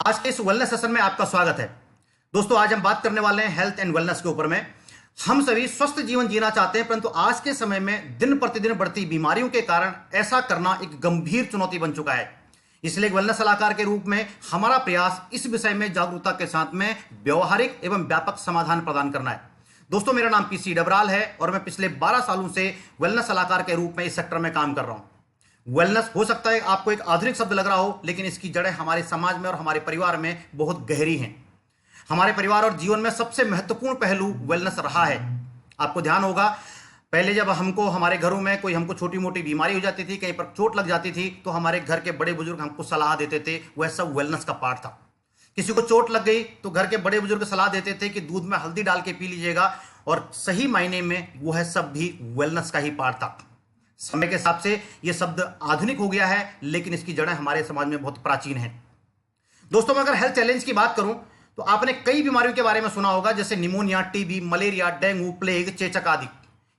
आज के इस वेलनेस सेशन में आपका स्वागत है। दोस्तों, आज हम बात करने वाले हैं हेल्थ एंड वेलनेस के ऊपर में। हम सभी स्वस्थ जीवन जीना चाहते हैं, परंतु आज के समय में दिन प्रतिदिन बढ़ती बीमारियों के कारण ऐसा करना एक गंभीर चुनौती बन चुका है। इसलिए एक वेलनेस सलाहकार के रूप में हमारा प्रयास इस विषय में जागरूकता के साथ में व्यवहारिक एवं व्यापक समाधान प्रदान करना है। दोस्तों, मेरा नाम पीसी डबराल है और मैं पिछले 12 सालों से वेलनेस सलाहकार के रूप में इस सेक्टर में काम कर रहा हूं। वेलनेस हो सकता है आपको एक आधुनिक शब्द लग रहा हो, लेकिन इसकी जड़ें हमारे समाज में और हमारे परिवार में बहुत गहरी हैं। हमारे परिवार और जीवन में सबसे महत्वपूर्ण पहलू वेलनेस रहा है। आपको ध्यान होगा, पहले जब हमारे घरों में कोई हमको छोटी मोटी बीमारी हो जाती थी, कहीं पर चोट लग जाती थी, तो हमारे घर के बड़े बुजुर्ग हमको सलाह देते थे। वह सब वेलनेस का पार्ट था। किसी को चोट लग गई तो घर के बड़े बुजुर्ग सलाह देते थे कि दूध में हल्दी डाल के पी लीजिएगा, और सही मायने में वह सब भी वेलनेस का ही पार्ट था। समय के हिसाब से यह शब्द आधुनिक हो गया है, लेकिन इसकी जड़ें हमारे समाज में बहुत प्राचीन हैं। दोस्तों, मैं अगर हेल्थ चैलेंज की बात करूं तो आपने कई बीमारियों के बारे में सुना होगा, जैसे pneumonia, TB, malaria, dengue, plague, चेचक आदि।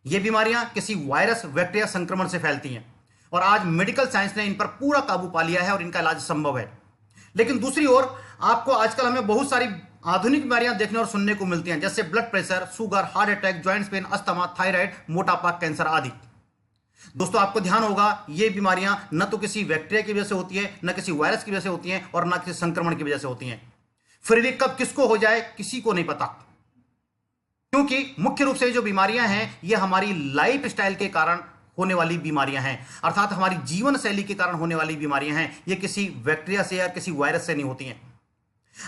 ये बीमारियां किसी वायरस, बैक्टीरिया संक्रमण से फैलती हैं और आज मेडिकल साइंस ने इन पर पूरा काबू पा लिया है और इनका इलाज संभव है। लेकिन दूसरी ओर आपको आजकल हमें बहुत सारी आधुनिक बीमारियां देखने और सुनने को मिलती हैं, जैसे blood pressure, sugar, heart attack, joints pain, asthma, thyroid, मोटापा, कैंसर आदि। दोस्तों, आपको ध्यान होगा, ये बीमारियां न तो किसी बैक्टीरिया की वजह से होती है, न किसी वायरस की वजह से होती हैं और न किसी संक्रमण की वजह से होती हैं। फिर भी कब किसको हो जाए किसी को नहीं पता, क्योंकि मुख्य रूप से ये जो बीमारियां हैं ये हमारी लाइफ स्टाइल के कारण होने वाली बीमारियां हैं, अर्थात हमारी जीवन शैली के कारण होने वाली बीमारियां हैं। ये किसी बैक्टीरिया से या किसी वायरस से नहीं होती हैं।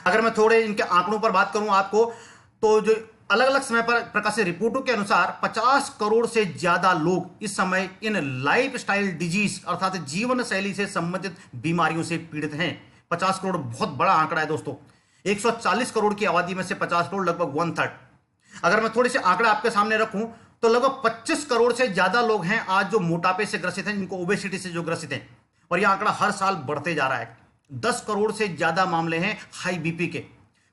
अगर मैं थोड़े इनके आंकड़ों पर बात करूं आपको, तो जो अलग अलग समय पर प्रकाशित रिपोर्टों के अनुसार 50 करोड़ से ज्यादा लोग इस समय इन लाइफ स्टाइल डिजीज अर्थात जीवन शैली से संबंधित बीमारियों से पीड़ित हैं। 50 करोड़ बहुत बड़ा आंकड़ा है दोस्तों। 140 करोड़ की आबादी में से 50 करोड़, लगभग 1/3। अगर मैं थोड़े से आंकड़े आपके सामने रखूं तो लगभग 25 करोड़ से ज्यादा लोग हैं आज जो मोटापे से ग्रसित हैं, जिनको ओबेसिटी से जो ग्रसित हैं, और यह आंकड़ा हर साल बढ़ते जा रहा है। 10 करोड़ से ज्यादा मामले हैं हाई बीपी के।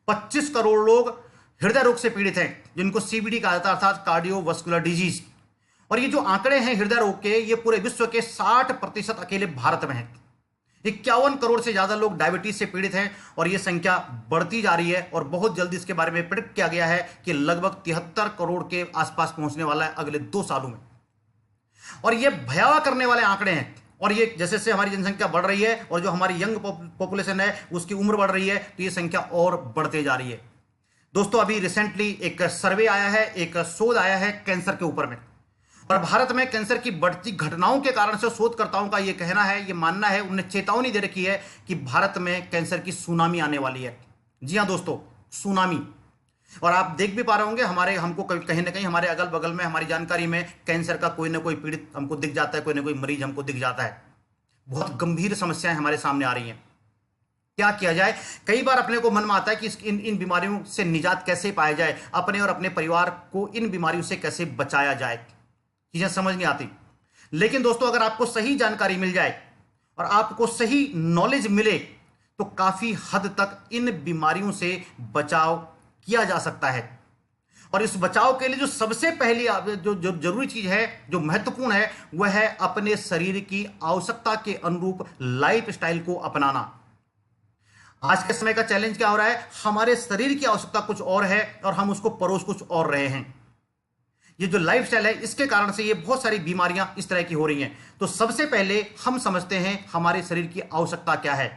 25 करोड़ लोग हृदय रोग से पीड़ित हैं, जिनको सीवीडी कहा जाता है, अर्थात कार्डियोवास्कुलर डिजीज। और ये जो आंकड़े हैं हृदय रोग के, ये पूरे विश्व के 60% अकेले भारत में है। 51 करोड़ से ज्यादा लोग डायबिटीज से पीड़ित हैं और यह संख्या बढ़ती जा रही है और बहुत जल्दी इसके बारे में प्रेडिक्ट किया गया है कि लगभग 73 करोड़ के आसपास पहुंचने वाला है अगले 2 सालों में। और ये भयावह करने वाले आंकड़े हैं। और ये जैसे जैसे हमारी जनसंख्या बढ़ रही है और जो हमारी यंग पॉपुलेशन है उसकी उम्र बढ़ रही है, तो ये संख्या और बढ़ते जा रही है। दोस्तों, अभी रिसेंटली एक सर्वे आया है, एक शोध आया है कैंसर के ऊपर में, और भारत में कैंसर की बढ़ती घटनाओं के कारण से शोधकर्ताओं का यह कहना है, यह मानना है, उन्हें चेतावनी दे रखी है कि भारत में कैंसर की सुनामी आने वाली है। जी हां दोस्तों, सुनामी। और आप देख भी पा रहे होंगे, हमको कहीं ना कहीं हमारे अगल बगल में, हमारी जानकारी में कैंसर का कोई ना कोई पीड़ित हमको दिख जाता है, कोई ना कोई मरीज हमको दिख जाता है। बहुत गंभीर समस्याएं हमारे सामने आ रही हैं। क्या किया जाए? कई बार अपने को मन में आता है कि इन बीमारियों से निजात कैसे पाया जाए, अपने और अपने परिवार को इन बीमारियों से कैसे बचाया जाए, चीजें समझ नहीं आती। लेकिन दोस्तों, अगर आपको सही जानकारी मिल जाए और आपको सही नॉलेज मिले तो काफी हद तक इन बीमारियों से बचाव किया जा सकता है। और इस बचाव के लिए जो सबसे पहली जो जरूरी चीज है, जो महत्वपूर्ण है, वह है अपने शरीर की आवश्यकता के अनुरूप लाइफ स्टाइल को अपनाना। आज के समय का चैलेंज क्या हो रहा है? हमारे शरीर की आवश्यकता कुछ और है और हम उसको परोस कुछ और रहे हैं। ये जो लाइफस्टाइल है, इसके कारण से ये बहुत सारी बीमारियां इस तरह की हो रही हैं। तो सबसे पहले हम समझते हैं हमारे शरीर की आवश्यकता क्या है,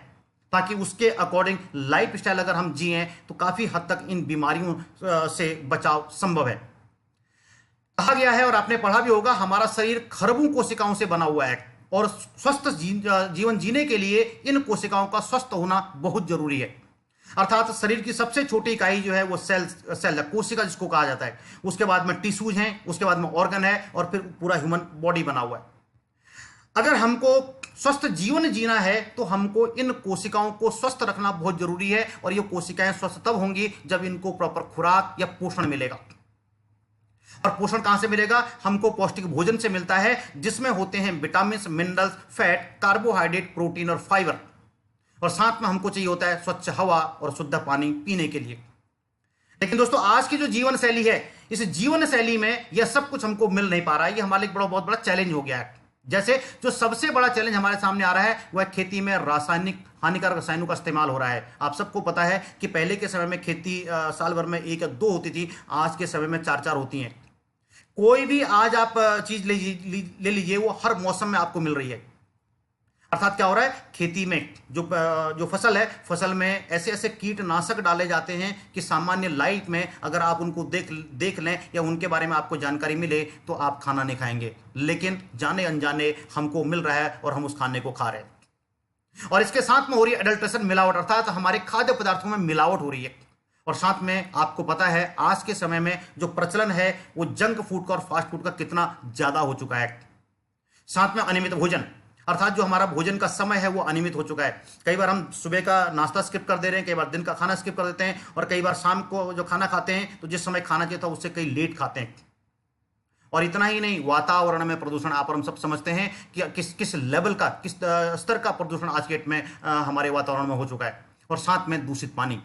ताकि उसके अकॉर्डिंग लाइफस्टाइल अगर हम जिएं तो काफी हद तक इन बीमारियों से बचाव संभव है। कहा गया है और आपने पढ़ा भी होगा, हमारा शरीर खरबों कोशिकाओं से बना हुआ है और स्वस्थ जीवन जीने के लिए इन कोशिकाओं का स्वस्थ होना बहुत जरूरी है। अर्थात शरीर की सबसे छोटी इकाई जो है वो सेल कोशिका जिसको कहा जाता है। उसके बाद में टिश्यूज हैं, उसके बाद में ऑर्गन है और फिर पूरा ह्यूमन बॉडी बना हुआ है। अगर हमको स्वस्थ जीवन जीना है तो हमको इन कोशिकाओं को स्वस्थ रखना बहुत जरूरी है, और ये कोशिकाएं स्वस्थ तब होंगी जब इनको प्रॉपर खुराक या पोषण मिलेगा। और पोषण कहां से मिलेगा? हमको पौष्टिक भोजन से मिलता है, जिसमें होते हैं vitamin, minerals, fat, carbohydrate, protein और फाइबर। और साथ में हमको चाहिए होता है स्वच्छ हवा और शुद्ध पानी पीने के लिए। लेकिन दोस्तों, आज की जो जीवन शैली है, इस जीवन शैली में यह सब कुछ हमको मिल नहीं पा रहा है। यह हमारे लिए बहुत बड़ा चैलेंज हो गया है। जैसे जो सबसे बड़ा चैलेंज हमारे सामने आ रहा है वह खेती में रासायनिक हानिकारक रसायनों का इस्तेमाल हो रहा है। आप सबको पता है कि पहले के समय में खेती साल भर में एक या दो होती थी, आज के समय में चार चार होती हैं। कोई भी आज आप चीज ले लीजिए, वो हर मौसम में आपको मिल रही है। अर्थात क्या हो रहा है, खेती में जो फसल है, फसल में ऐसे ऐसे कीटनाशक डाले जाते हैं कि सामान्य लाइफ में अगर आप उनको देख लें या उनके बारे में आपको जानकारी मिले तो आप खाना नहीं खाएंगे, लेकिन जाने अनजाने हमको मिल रहा है और हम उस खाने को खा रहे हैं। और इसके साथ में हो रही है एडल्ट्रेशन, मिलावट, अर्थात हमारे खाद्य पदार्थों में मिलावट हो रही है। और साथ में आपको पता है आज के समय में जो प्रचलन है वो जंक फूड का और फास्ट फूड का कितना ज्यादा हो चुका है। साथ में अनियमित भोजन, अर्थात जो हमारा भोजन का समय है वो अनियमित हो चुका है। कई बार हम सुबह का नाश्ता स्किप कर दे रहे हैं, कई बार दिन का खाना स्किप कर देते हैं, और कई बार शाम को जो खाना खाते हैं तो जिस समय खाना चाहिए था उससे कई लेट खाते हैं। और इतना ही नहीं, वातावरण में प्रदूषण, आप और हम सब समझते हैं कि किस लेवल का, किस स्तर का प्रदूषण आज के डेट में हमारे वातावरण में हो चुका है। और साथ में दूषित पानी।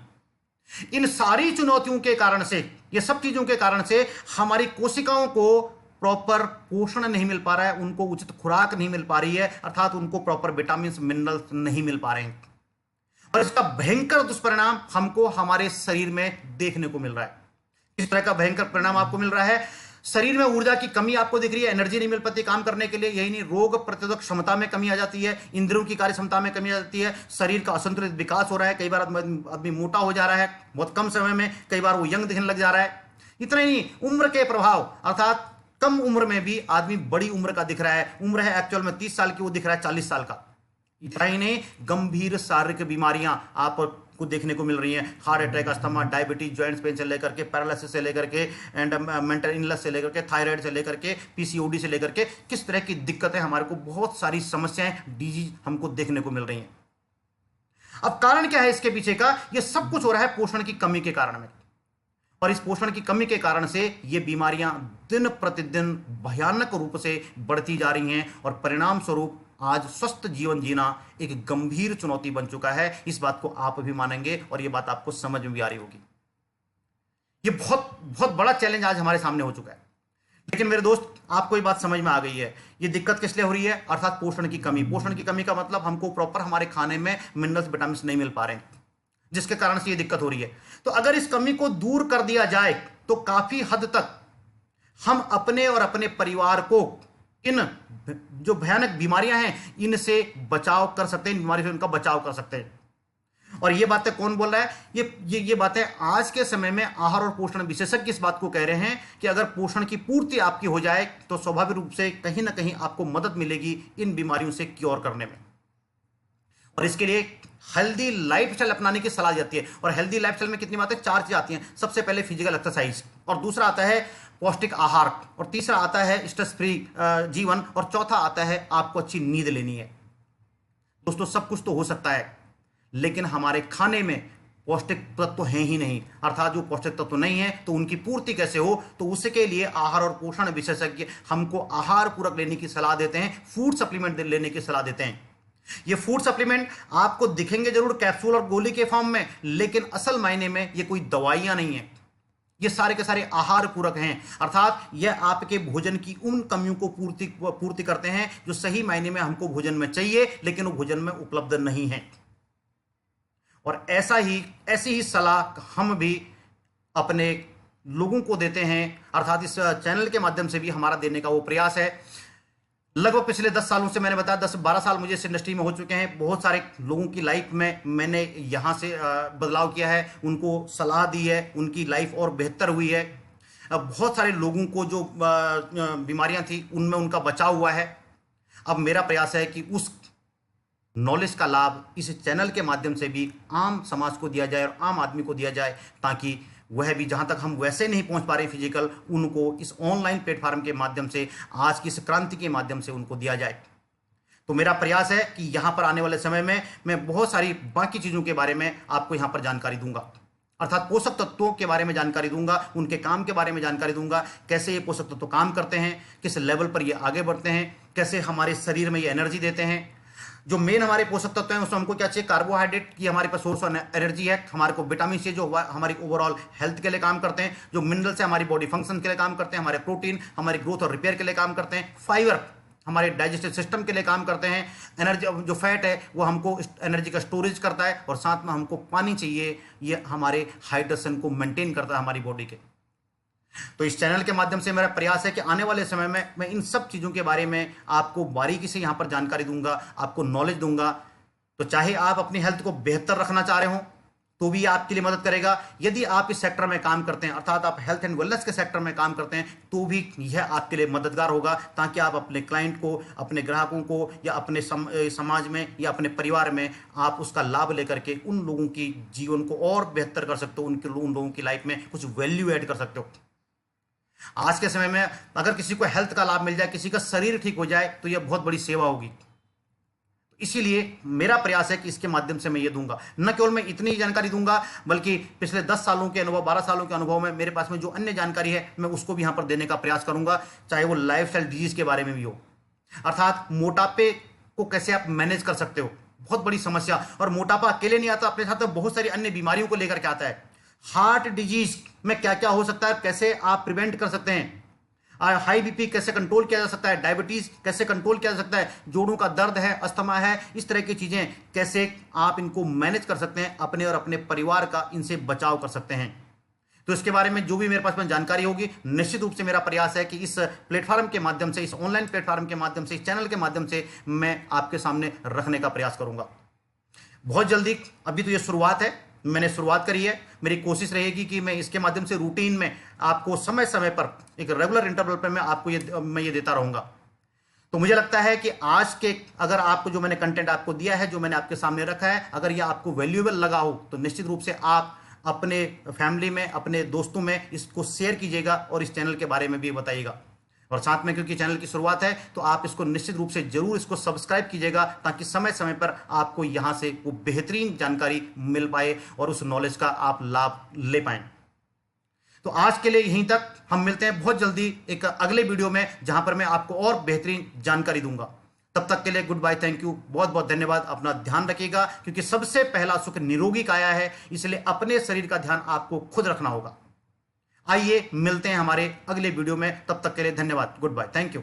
इन सारी चुनौतियों के कारण से, ये सब चीजों के कारण से हमारी कोशिकाओं को प्रॉपर पोषण नहीं मिल पा रहा है, उनको उचित खुराक नहीं मिल पा रही है, अर्थात उनको प्रॉपर विटामिन मिनरल्स नहीं मिल पा रहे हैं। और इसका भयंकर दुष्परिणाम हमको हमारे शरीर में देखने को मिल रहा है। इस तरह का भयंकर परिणाम आपको मिल रहा है, शरीर में ऊर्जा की कमी आपको दिख रही है, एनर्जी नहीं मिल पाती काम करने के लिए। यही नहीं, रोग प्रतिरोधक क्षमता में कमी आ जाती है, इंद्रियों की कार्य क्षमता में कमी आ जाती है, शरीर का असंतुलित विकास हो रहा है, कई बार आदमी मोटा हो जा रहा है बहुत कम समय में, कई बार वो यंग दिखने लग जा रहा है। इतना ही नहीं, उम्र के प्रभाव, अर्थात कम उम्र में भी आदमी बड़ी उम्र का दिख रहा है, उम्र है एक्चुअल में 30 साल की, वो दिख रहा है 40 साल का। इतना ही नहीं, गंभीर शारीरिक बीमारियां आपको देखने को मिल रही हैं, heart attack, asthma, diabetes, joints pain से लेकर के, पैरालिसिस से लेकर के, एंड मेंटल इलनेस से लेकर के, थायराइड से लेकर के, पीसीओडी से लेकर के, किस तरह की दिक्कतें, हमारे को बहुत सारी समस्याएं, डिजीज हमको देखने को मिल रही हैं। अब कारण क्या है इसके पीछे का? ये सब कुछ हो रहा है पोषण की कमी के कारण में। और इस पोषण की कमी के कारण से ये बीमारियां दिन प्रतिदिन भयानक रूप से बढ़ती जा रही हैं, और परिणाम स्वरूप आज स्वस्थ जीवन जीना एक गंभीर चुनौती बन चुका है। इस बात को आप भी मानेंगे और ये बात आपको समझ में भी आ रही होगी। ये बहुत बहुत बड़ा चैलेंज आज हमारे सामने हो चुका है। लेकिन मेरे दोस्त, आपको ये बात समझ में आ गई है, ये दिक्कत किस लिए हो रही है? अर्थात पोषण की कमी। पोषण की कमी का मतलब हमको प्रॉपर हमारे खाने में मिनरल्स, विटामिन नहीं मिल पा रहे हैं, जिसके कारण से ये दिक्कत हो रही है। तो अगर इस कमी को दूर कर दिया जाए तो काफी हद तक हम अपने और अपने परिवार को इन जो भयानक बीमारियां हैं इनसे बचाव कर सकते हैं, इन बीमारी से उनका बचाव कर सकते हैं। और ये बातें कौन बोल रहा है? ये बातें आज के समय में आहार और पोषण विशेषज्ञ इस बात को कह रहे हैं कि अगर पोषण की पूर्ति आपकी हो जाए तो स्वाभाविक रूप से कहीं ना कहीं आपको मदद मिलेगी इन बीमारियों से क्योर करने में। और इसके लिए हेल्दी लाइफस्टाइल अपनाने की सलाह जाती है। और हेल्दी लाइफस्टाइल में कितनी बातें? 4 चीजें आती हैं। सबसे पहले फिजिकल एक्सरसाइज, और दूसरा आता है पौष्टिक आहार, और तीसरा आता है स्ट्रेस फ्री जीवन, और चौथा आता है आपको अच्छी नींद लेनी है। दोस्तों, सब कुछ तो हो सकता है, लेकिन हमारे खाने में पौष्टिक तत्व तो हैं ही नहीं। अर्थात जो पौष्टिक तत्व तो नहीं है तो उनकी पूर्ति कैसे हो? तो उसके लिए आहार और पोषण विशेषज्ञ हमको आहार पूरक लेने की सलाह देते हैं, फूड सप्लीमेंट लेने की सलाह देते हैं। ये फूड सप्लीमेंट आपको दिखेंगे जरूर कैप्सूल और गोली के फॉर्म में, लेकिन असल मायने में ये कोई दवाइयां नहीं है, ये सारे के सारे आहार पूरक हैं। अर्थात यह आपके भोजन की उन कमियों को पूर्ति करते हैं जो सही मायने में हमको भोजन में चाहिए, लेकिन वो भोजन में उपलब्ध नहीं है। और ऐसी ही सलाह हम भी अपने लोगों को देते हैं, अर्थात इस चैनल के माध्यम से भी हमारा देने का वो प्रयास है। लगभग पिछले 10 सालों से, मैंने बताया 10-12 साल मुझे इस इंडस्ट्री में हो चुके हैं। बहुत सारे लोगों की लाइफ में मैंने यहाँ से बदलाव किया है, उनको सलाह दी है, उनकी लाइफ और बेहतर हुई है। बहुत सारे लोगों को जो बीमारियां थी उनमें उनका बचाव हुआ है। अब मेरा प्रयास है कि उस नॉलेज का लाभ इस चैनल के माध्यम से भी आम समाज को दिया जाए और आम आदमी को दिया जाए, ताकि वह भी जहां तक हम वैसे नहीं पहुंच पा रहे फिजिकल, उनको इस ऑनलाइन प्लेटफॉर्म के माध्यम से, आज की इस क्रांति के माध्यम से उनको दिया जाए। तो मेरा प्रयास है कि यहां पर आने वाले समय में मैं बहुत सारी बाकी चीज़ों के बारे में आपको यहां पर जानकारी दूंगा, अर्थात पोषक तत्वों के बारे में जानकारी दूंगा, उनके काम के बारे में जानकारी दूंगा, कैसे ये पोषक तत्व काम करते हैं, किस लेवल पर ये आगे बढ़ते हैं, कैसे हमारे शरीर में ये एनर्जी देते हैं। जो मेन हमारे पोषक तत्व हैं उसमें हमको क्या चाहिए? कार्बोहाइड्रेट की हमारे पास सोर्स ऑफ एनर्जी है, हमारे को विटामिन सी जो हमारी ओवरऑल हेल्थ के लिए काम करते हैं, जो मिनरल्स है हमारी बॉडी फंक्शन के लिए काम करते हैं, हमारे प्रोटीन हमारी ग्रोथ और रिपेयर के लिए काम करते हैं, फाइबर हमारे डाइजेस्टिव सिस्टम के लिए काम करते हैं। एनर्जी, जो फैट है वो हमको एनर्जी का स्टोरेज करता है, और साथ में हमको पानी चाहिए, ये हमारे हाइड्रेशन को मेंटेन करता है हमारी बॉडी के। तो इस चैनल के माध्यम से मेरा प्रयास है कि आने वाले समय में मैं इन सब चीज़ों के बारे में आपको बारीकी से यहाँ पर जानकारी दूंगा, आपको नॉलेज दूंगा। तो चाहे आप अपनी हेल्थ को बेहतर रखना चाह रहे हो तो भी आपके लिए मदद करेगा। यदि आप इस सेक्टर में काम करते हैं, अर्थात आप हेल्थ एंड वेलनेस के सेक्टर में काम करते हैं, तो भी यह आपके लिए मददगार होगा, ताकि आप अपने क्लाइंट को, अपने ग्राहकों को, या अपने समाज में या अपने परिवार में आप उसका लाभ लेकर के उन लोगों की जीवन को और बेहतर कर सकते हो, उन लोगों की लाइफ में कुछ वैल्यू ऐड कर सकते हो। आज के समय में अगर किसी को हेल्थ का लाभ मिल जाए, किसी का शरीर ठीक हो जाए, तो यह बहुत बड़ी सेवा होगी। इसीलिए मेरा प्रयास है कि इसके माध्यम से मैं ये दूंगा। न केवल मैं इतनी जानकारी दूंगा, बल्कि पिछले 10 सालों के अनुभव, 12 सालों के अनुभव में मेरे पास में जो अन्य जानकारी है, मैं उसको भी यहां पर देने का प्रयास करूंगा, चाहे वो लाइफस्टाइल डिजीज के बारे में भी हो। अर्थात मोटापे को कैसे आप मैनेज कर सकते हो, बहुत बड़ी समस्या। और मोटापा अकेले नहीं आता, अपने साथ बहुत सारी अन्य बीमारियों को लेकर के आता है। हार्ट डिजीज में क्या क्या हो सकता है, कैसे आप प्रिवेंट कर सकते हैं, हाई बीपी कैसे कंट्रोल किया जा सकता है, डायबिटीज कैसे कंट्रोल किया जा सकता है, जोड़ों का दर्द है, अस्थमा है, इस तरह की चीजें कैसे आप इनको मैनेज कर सकते हैं, अपने और अपने परिवार का इनसे बचाव कर सकते हैं। तो इसके बारे में जो भी मेरे पास में जानकारी होगी, निश्चित रूप से मेरा प्रयास है कि इस प्लेटफॉर्म के माध्यम से, इस ऑनलाइन प्लेटफॉर्म के माध्यम से, इस चैनल के माध्यम से मैं आपके सामने रखने का प्रयास करूंगा बहुत जल्दी। अभी तो ये शुरुआत है, मैंने शुरुआत करी है। मेरी कोशिश रहेगी कि मैं इसके माध्यम से रूटीन में आपको समय समय पर एक रेगुलर इंटरवल पर मैं ये देता रहूंगा। तो मुझे लगता है कि आज के, अगर आपको जो मैंने कंटेंट आपको दिया है, जो मैंने आपके सामने रखा है, अगर ये आपको वैल्यूएबल लगा हो, तो निश्चित रूप से आप अपने फैमिली में, अपने दोस्तों में इसको शेयर कीजिएगा और इस चैनल के बारे में भी बताइएगा। और साथ में, क्योंकि चैनल की शुरुआत है, तो आप इसको निश्चित रूप से जरूर इसको सब्सक्राइब कीजिएगा, ताकि समय समय पर आपको यहां से वो बेहतरीन जानकारी मिल पाए और उस नॉलेज का आप लाभ ले पाएं। तो आज के लिए यहीं तक, हम मिलते हैं बहुत जल्दी एक अगले वीडियो में, जहां पर मैं आपको और बेहतरीन जानकारी दूंगा। तब तक के लिए गुड बाय, थैंक यू, बहुत बहुत धन्यवाद। अपना ध्यान रखिएगा, क्योंकि सबसे पहला सुख निरोगी काया है, इसलिए अपने शरीर का ध्यान आपको खुद रखना होगा। आइए मिलते हैं हमारे अगले वीडियो में, तब तक के लिए धन्यवाद, गुड बाय, थैंक यू।